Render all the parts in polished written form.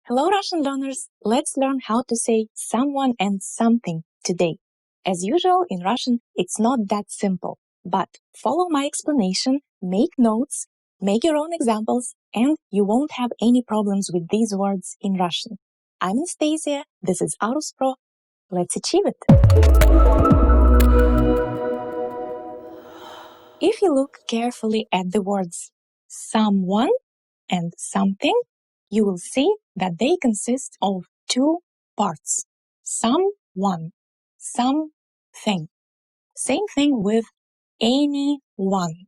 Hello, Russian learners! Let's learn how to say someone and something today. As usual, in Russian, it's not that simple, but follow my explanation, make notes, make your own examples, and you won't have any problems with these words in Russian. I'm Anastasia, this is ARusPro. Let's achieve it! If you look carefully at the words someone and something, you will see that they consist of two parts. Someone, something. Same thing with anyone,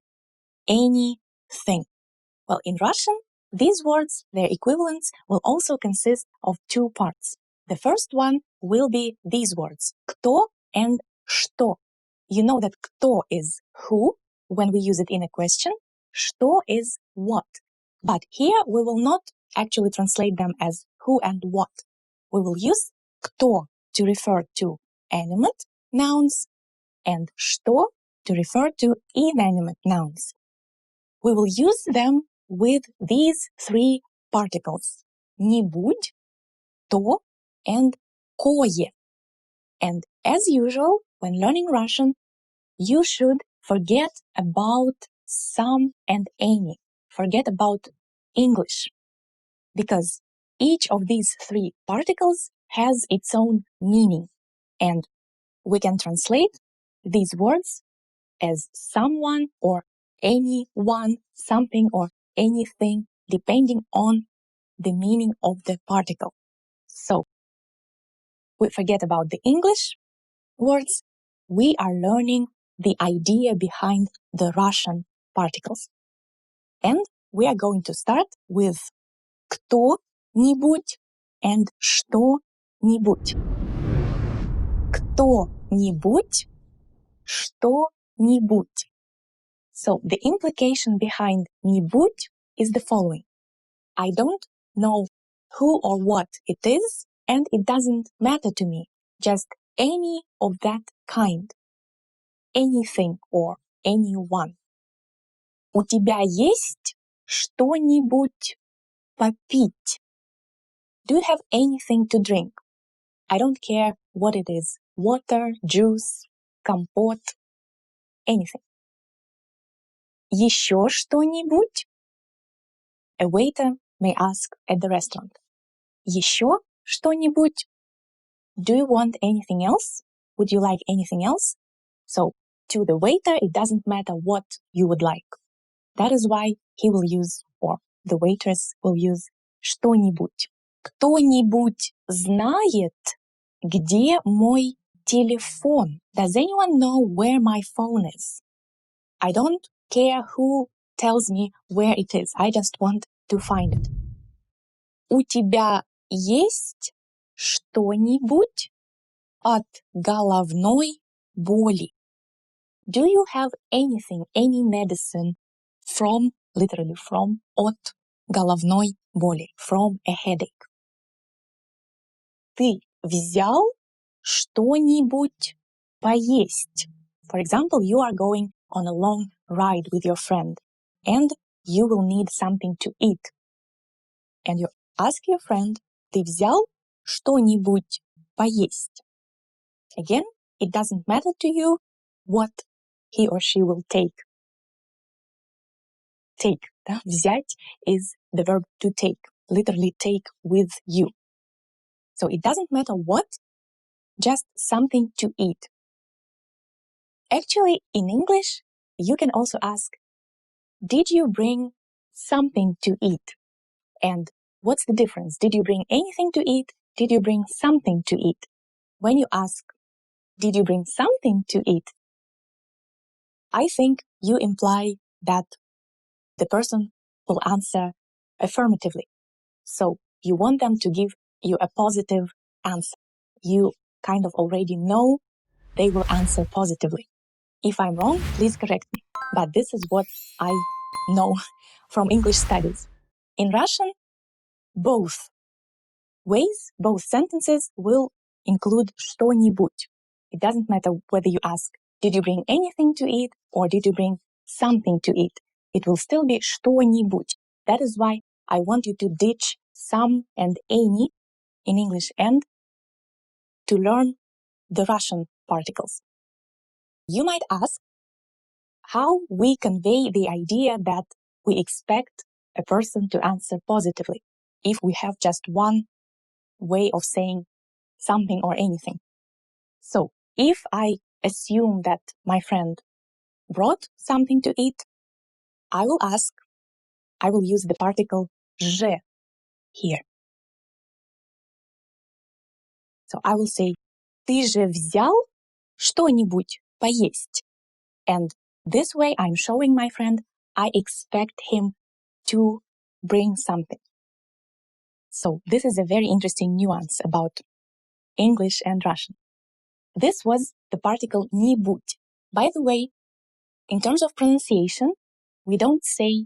anything. Well, in Russian, these words, their equivalents, will also consist of two parts. The first one will be these words, кто and что. You know that кто is who when we use it in a question, что is what. But here we will not actually translate them as who and what. We will use кто to refer to animate nouns and что to refer to inanimate nouns. We will use them with these three particles, нибудь, то, and кое. And as usual, when learning Russian, you should forget about some and any. Forget about English. Because each of these three particles has its own meaning. And we can translate these words as someone or anyone, something or anything, depending on the meaning of the particle. So, we forget about the English words. We are learning the idea behind the Russian particles. And we are going to start with кто-нибудь and что-нибудь. Кто-нибудь, что-нибудь. So the implication behind нибудь is the following. I don't know who or what it is, and it doesn't matter to me. Just any of that kind. Anything or anyone. У тебя есть что-нибудь попить? Do you have anything to drink? I don't care what it is. Water, juice, компот, anything. Еще что-нибудь? A waiter may ask at the restaurant. Еще что-нибудь? Do you want anything else? Would you like anything else? So, to the waiter, it doesn't matter what you would like. That is why he will use, or the waitress will use, что-нибудь. Кто-нибудь знает, где мой телефон? Does anyone know where my phone is? I don't care who tells me where it is. I just want to find it. У тебя есть что-нибудь от головной боли? Do you have anything, any medicine from, literally from, от головной боли, from a headache? Ты взял что-нибудь поесть? For example, you are going on a long ride with your friend and you will need something to eat. And you ask your friend, ты взял что-нибудь поесть? Again, it doesn't matter to you what he or she will take. Take. Да? Взять is the verb to take. Literally take with you. So it doesn't matter what, just something to eat. Actually, in English, you can also ask, did you bring something to eat? And what's the difference? Did you bring anything to eat? Did you bring something to eat? When you ask, did you bring something to eat? I think you imply that the person will answer affirmatively. So you want them to give you a positive answer. You kind of already know they will answer positively. If I'm wrong, please correct me. But this is what I know from English studies. In Russian, both ways, both sentences will include что-нибудь. It doesn't matter whether you ask, did you bring anything to eat or did you bring something to eat? It will still be что-нибудь. That is why I want you to ditch some and any in English and to learn the Russian particles. You might ask how we convey the idea that we expect a person to answer positively if we have just one way of saying something or anything. So if I assume that my friend brought something to eat, I will use the particle же here. So I will say, ты же взял что-нибудь поесть? And this way I'm showing my friend I expect him to bring something. So this is a very interesting nuance about English and Russian. This was the particle нибудь. By the way, in terms of pronunciation, we don't say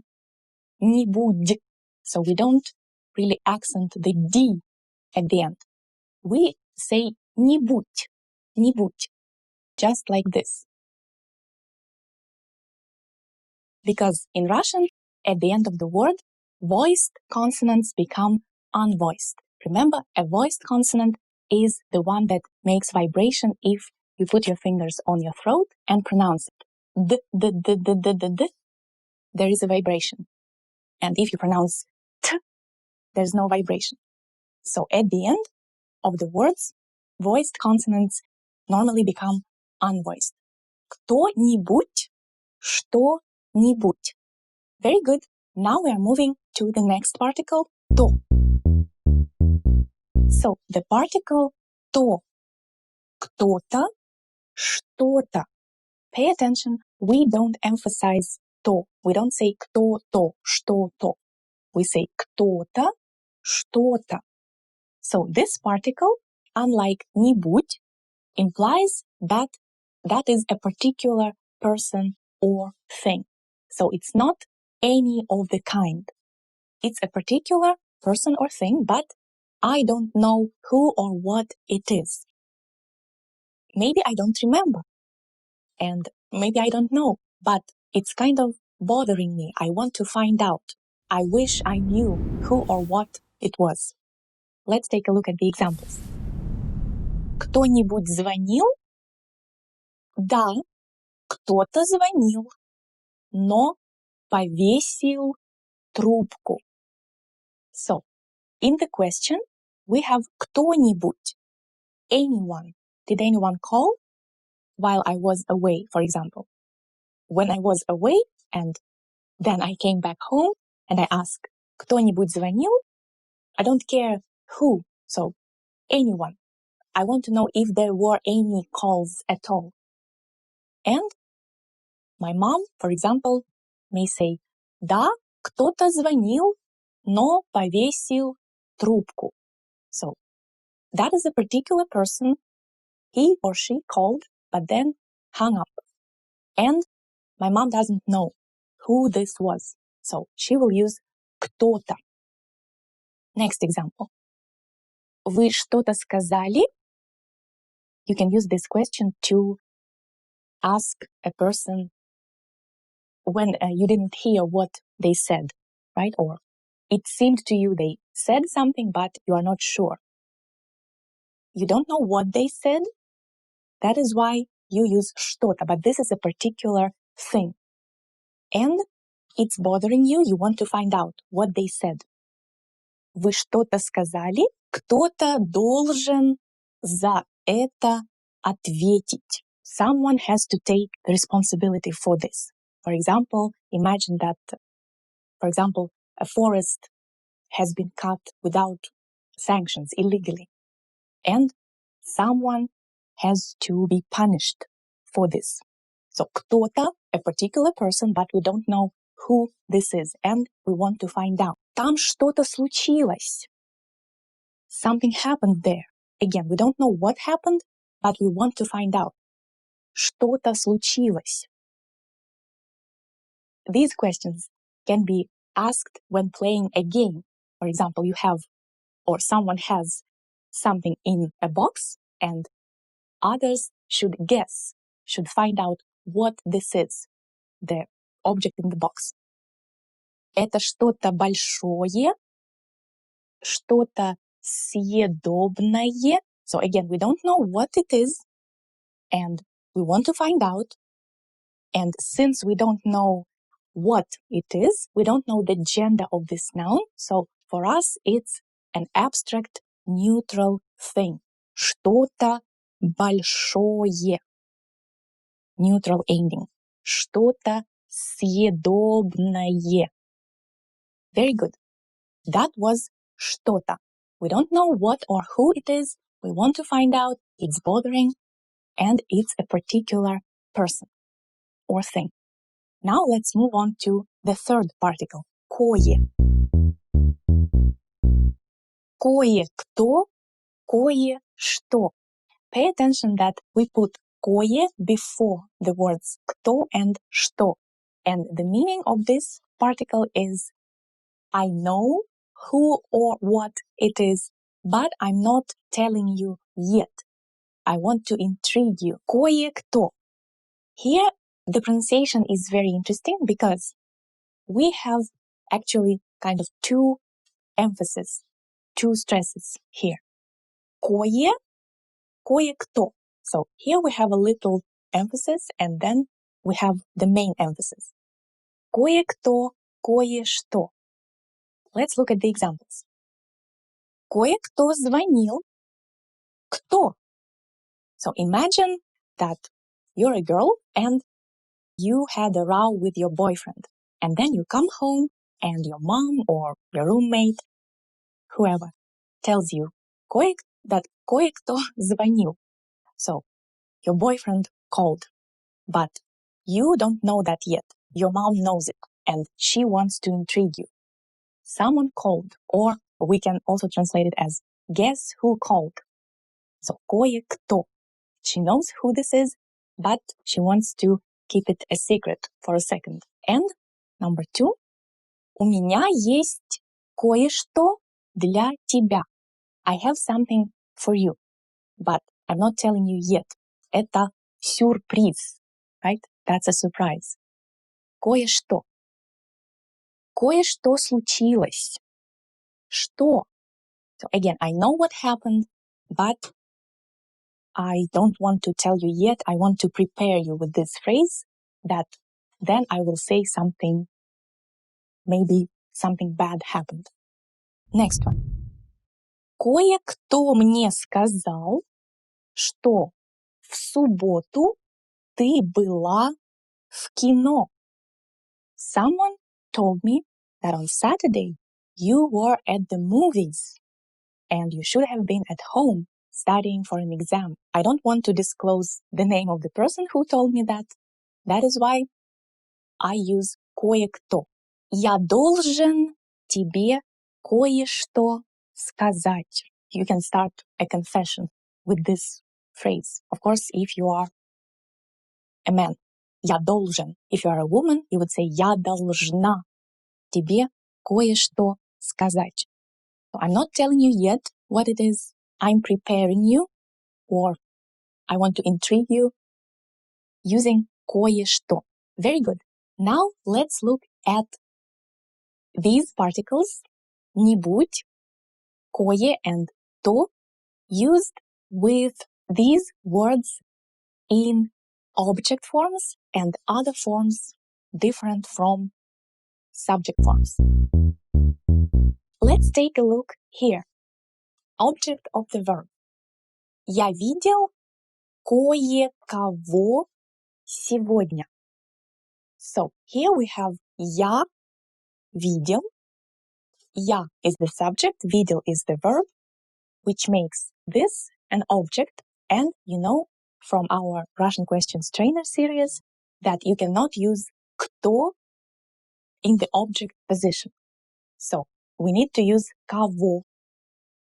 нибудь. So we don't really accent the D at the end. We say нибудь, нибудь, just like this. Because in Russian, at the end of the word, voiced consonants become unvoiced. Remember, a voiced consonant is the one that makes vibration if you put your fingers on your throat and pronounce it. D, d, d, d, d, d, d, there is a vibration. And if you pronounce t, there's no vibration. So at the end of the words, voiced consonants normally become unvoiced. Кто-нибудь, что-нибудь. Very good. Now we are moving to the next particle, то. So the particle то. Кто-то, что-то. Pay attention. We don't emphasize то. We don't say кто-то, что-то. We say кто-то, что-то. So this particle, unlike нибудь, implies that that is a particular person or thing. So it's not any of the kind. It's a particular person or thing, but I don't know who or what it is. Maybe I don't remember. And maybe I don't know, but it's kind of bothering me. I want to find out. I wish I knew who or what it was. Let's take a look at the examples. Кто-нибудь звонил? Да, кто-то звонил, но повесил трубку. So, in the question, we have кто-нибудь, anyone. Did anyone call while I was away, for example? When I was away and then I came back home and I asked, кто-нибудь звонил? I don't care who, so anyone. I want to know if there were any calls at all. And my mom, for example, may say, да, кто-то звонил, но повесил трубку. So, that is a particular person. He or she called, but then hung up. And my mom doesn't know who this was. So, she will use кто-то. Next example. Вы что-то сказали? You can use this question to ask a person when you didn't hear what they said, right? Or it seemed to you they said something, but you are not sure. You don't know what they said. That is why you use что-то, but this is a particular thing. And it's bothering you, you want to find out what they said. Вы что-то сказали? Кто-то должен за это ответить. Someone has to take the responsibility for this. For example, imagine that, a forest has been cut without sanctions, illegally. And someone has to be punished for this. So кто-то, a particular person, but we don't know who this is, and we want to find out. Там что-то случилось. Something happened there. Again, we don't know what happened, but we want to find out. Что-то случилось. These questions can be asked when playing a game. For example, you have, or someone has something in a box, and others should guess, should find out what this is, the object in the box. Это что-то большое, что-то съедобное. So again, we don't know what it is, and we want to find out. And since we don't know what it is, we don't know the gender of this noun. So for us, it's an abstract, neutral thing. Что-то большое. Neutral ending. Что-то съедобное. Very good. That was что-то. We don't know what or who it is. We want to find out. It's bothering. And it's a particular person or thing. Now let's move on to the third particle. Кое. Кое-кто, кое-что. Pay attention that we put кое before the words кто and что. And the meaning of this particle is I know who or what it is, but I'm not telling you yet. I want to intrigue you. Кое-кто. Here, the pronunciation is very interesting because we have actually kind of two emphasis, two stresses here. Кое, кое-кто. So here we have a little emphasis and then we have the main emphasis. Кое-кто, кое-что. Let's look at the examples. Кое-кто звонил. Кто? So imagine that you're a girl and you had a row with your boyfriend. And then you come home and your mom or your roommate, whoever, tells you that кое-кто звонил. So your boyfriend called, but you don't know that yet. Your mom knows it and she wants to intrigue you. Someone called, or we can also translate it as guess who called. So кое-кто. She knows who this is, but she wants to keep it a secret for a second. And number 2, у меня есть кое-что для тебя. I have something for you, but I'm not telling you yet. Это сюрприз, right? That's a surprise. Кое-что. Кое-что случилось. Что? So again, I know what happened, but I don't want to tell you yet. I want to prepare you with this phrase that then I will say something, maybe something bad happened. Next one. Кое-кто мне сказал, что в субботу ты была в кино. Someone told me that on Saturday you were at the movies and you should have been at home studying for an exam. I don't want to disclose the name of the person who told me that. That is why I use кое-кто. Я должен тебе кое-что сказать. You can start a confession with this phrase. Of course, if you are a man, я должен. If you are a woman, you would say я должна тебе кое-что сказать. So I'm not telling you yet what it is. I'm preparing you, or I want to intrigue you using кое-что. Very good. Now let's look at these particles, нибудь, кое and то, used with these words in object forms and other forms different from subject forms. Let's take a look here. Object of the verb. Я видел кое-кого сегодня. So here we have я видел. Я is the subject, видел is the verb, which makes this an object. And you know from our Russian questions trainer series that you cannot use кто in the object position. So we need to use кого.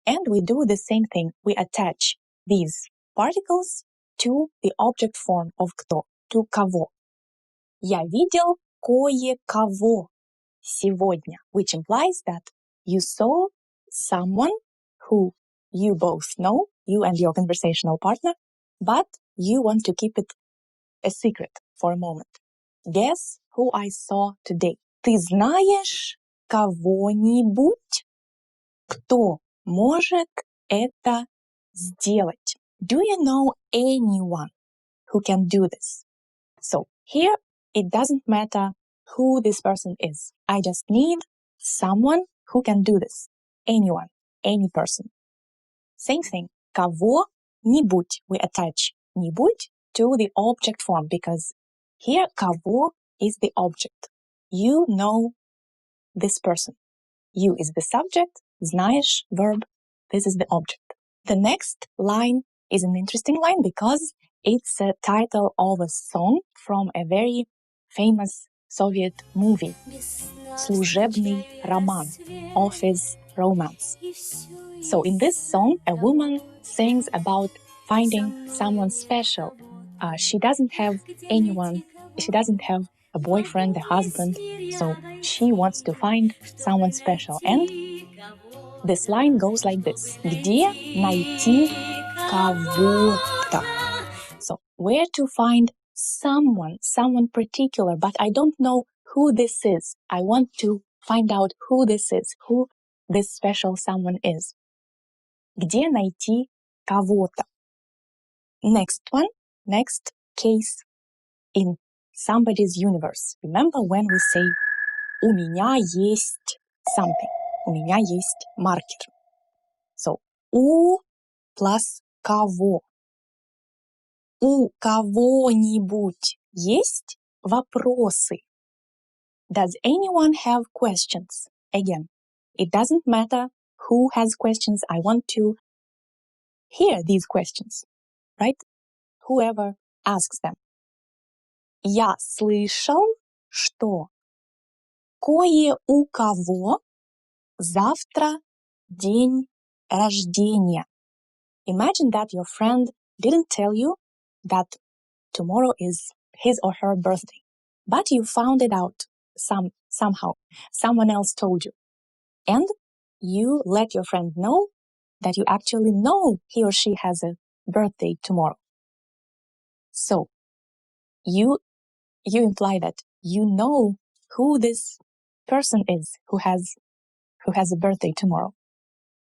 And we do the same thing. We attach these particles to the object form of кто, to кого. Я видел кое-кого сегодня, which implies that you saw someone who you both know, you and your conversational partner, but you want to keep it a secret for a moment. Guess who I saw today? Ты знаешь кого-нибудь? Кто может это сделать? Do you know anyone who can do this? So here, it doesn't matter who this person is. I just need someone who can do this. Anyone, any person. Same thing. Кого-нибудь. We attach нибудь to the object form because here кого is the object. You know this person. You is the subject, знаешь, verb, this is the object. The next line is an interesting line because it's a title of a song from a very famous Soviet movie, служебный роман, office romance. So in this song, a woman sings about finding someone special. She doesn't have anyone, she doesn't have a boyfriend, a husband, so she wants to find someone special. And this line goes like this. Где найти кого-то? So where to find someone particular, but I don't know who this is. I want to find out who this is, who this special someone is. Где найти кого-то? Next one, next case in somebody's universe. Remember when we say у меня есть something. У меня есть маркер. So, у plus кого. У кого-нибудь есть вопросы? Does anyone have questions? Again, it doesn't matter who has questions. I want to hear these questions, right? Whoever asks them. Я слышал, что кое у кого завтра день рождения. Imagine that your friend didn't tell you that tomorrow is his or her birthday, but you found it out somehow. Someone else told you. And you let your friend know that you actually know he or she has a birthday tomorrow. So you imply that you know who this person is who has a birthday tomorrow.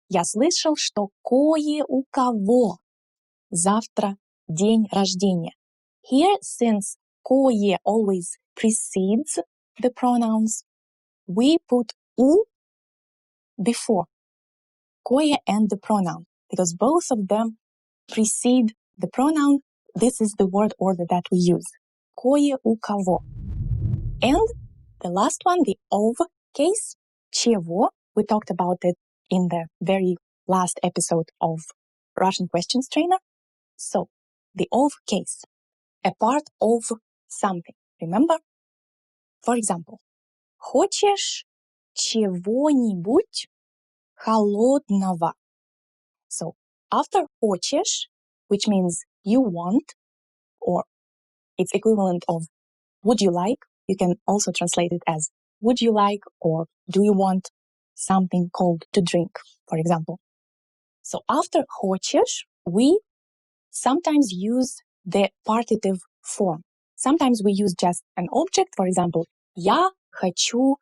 Я слышал, что кое у кого завтра день рождения. Here, since кое always precedes the pronouns, we put у before кое and the pronoun because both of them precede the pronoun. This is the word order that we use. Кое у кого. And the last one, the of case, чего. We talked about it in the very last episode of Russian Questions Trainer. So, the of case, a part of something. Remember? For example, хочешь чего-нибудь холодного? So, after хочешь, which means you want, or it's equivalent of would you like, you can also translate it as would you like or do you want something cold to drink, for example. So after хочешь, we sometimes use the partitive form. Sometimes we use just an object, for example, я хочу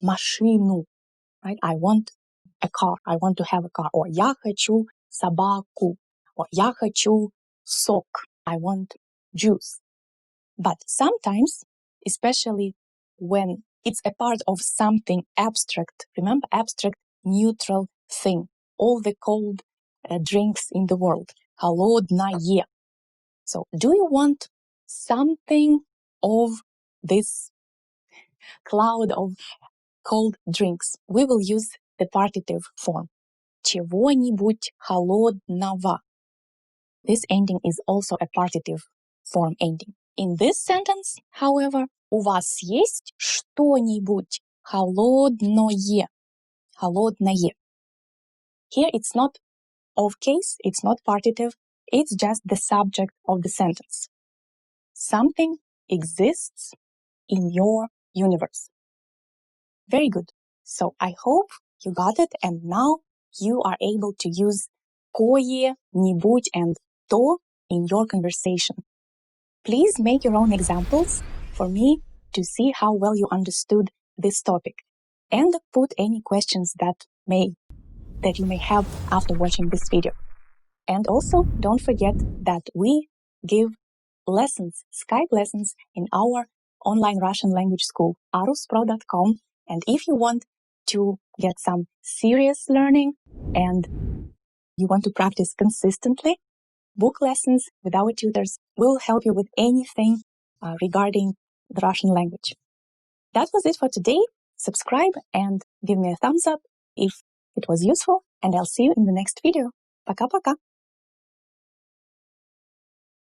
машину, right? I want a car, I want to have a car, or я хочу собаку, or я хочу сок, I want juice. But sometimes, especially when it's a part of something abstract, remember abstract, neutral thing, all the cold drinks in the world, холодное. So, do you want something of this cloud of cold drinks? We will use the partitive form. Чего-нибудь холодного. This ending is also a partitive form ending. In this sentence, however, у вас есть что-нибудь холодное? Холодное. Here it's not of case, it's not partitive, it's just the subject of the sentence. Something exists in your universe. Very good. So I hope you got it and now you are able to use кое, нибудь and то in your conversation. Please make your own examples for me to see how well you understood this topic and put any questions that may that you may have after watching this video. And also, don't forget that we give lessons, Skype lessons in our online Russian language school, ARusPro.com. And if you want to get some serious learning and you want to practice consistently, book lessons with our tutors will help you with anything regarding the Russian language. That was it for today. Subscribe and give me a thumbs up if it was useful, and I'll see you in the next video. Пока-пока!